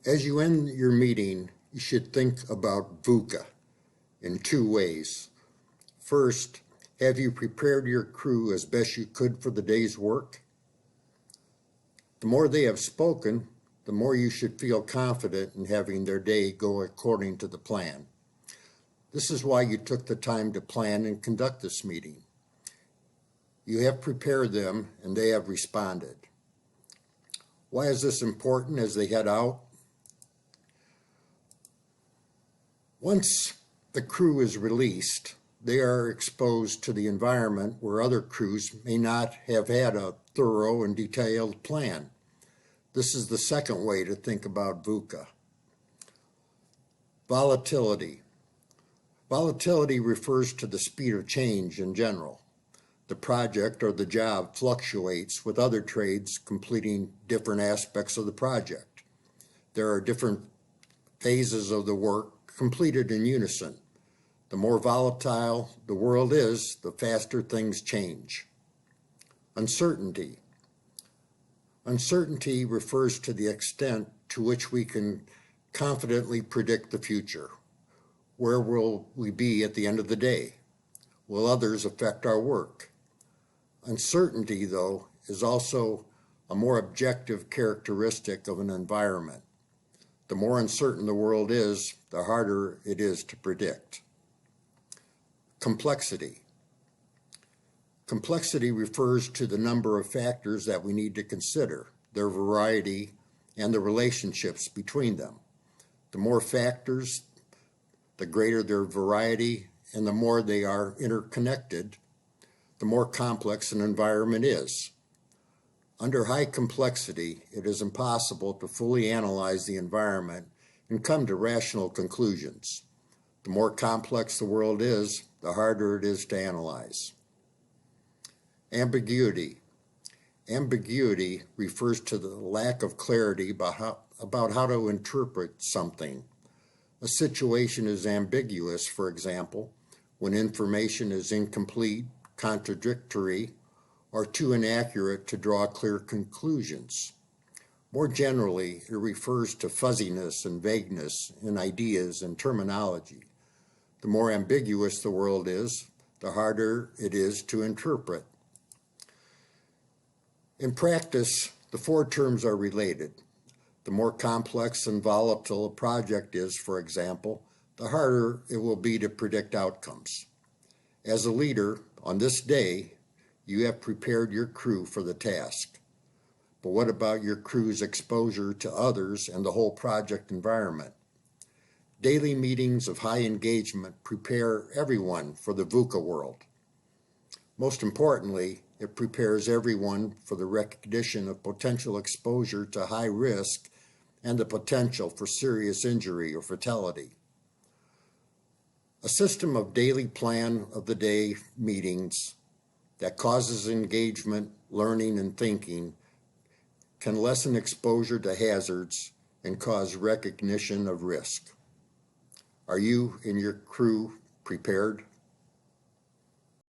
As you end your meeting, you should think about VUCA in two ways. First, have you prepared your crew as best you could for the day's work? The more they have spoken, the more you should feel confident in having their day go according to the plan. This is why you took the time to plan and conduct this meeting. You have prepared them and they have responded. Why is this important as they head out? Once the crew is released, they are exposed to the environment where other crews may not have had a thorough and detailed plan. This is the second way to think about VUCA. Volatility. Volatility refers to the speed of change in general. The project or the job fluctuates with other trades completing different aspects of the project. There are different phases of the work completed in unison. The more volatile the world is, the faster things change. Uncertainty. Uncertainty refers to the extent to which we can confidently predict the future. Where will we be at the end of the day? Will others affect our work? Uncertainty, though, is also a more objective characteristic of an environment. The more uncertain the world is, the harder it is to predict. Complexity. Complexity refers to the number of factors that we need to consider, their variety, and the relationships between them. The more factors, the greater their variety, and the more they are interconnected, the more complex an environment is. Under high complexity, it is impossible to fully analyze the environment and come to rational conclusions. The more complex the world is, the harder it is to analyze. Ambiguity. Ambiguity refers to the lack of clarity about how to interpret something. A situation is ambiguous, for example, when information is incomplete, contradictory, or too inaccurate to draw clear conclusions. More generally, it refers to fuzziness and vagueness in ideas and terminology. The more ambiguous the world is, the harder it is to interpret. In practice, the four terms are related. The more complex and volatile a project is, for example, the harder it will be to predict outcomes. As a leader, on this day, you have prepared your crew for the task. But what about your crew's exposure to others and the whole project environment? Daily meetings of high engagement prepare everyone for the VUCA world. Most importantly, it prepares everyone for the recognition of potential exposure to high risk and the potential for serious injury or fatality. A system of daily plan of the day meetings that causes engagement, learning, and thinking can lessen exposure to hazards and cause recognition of risk. Are you and your crew prepared?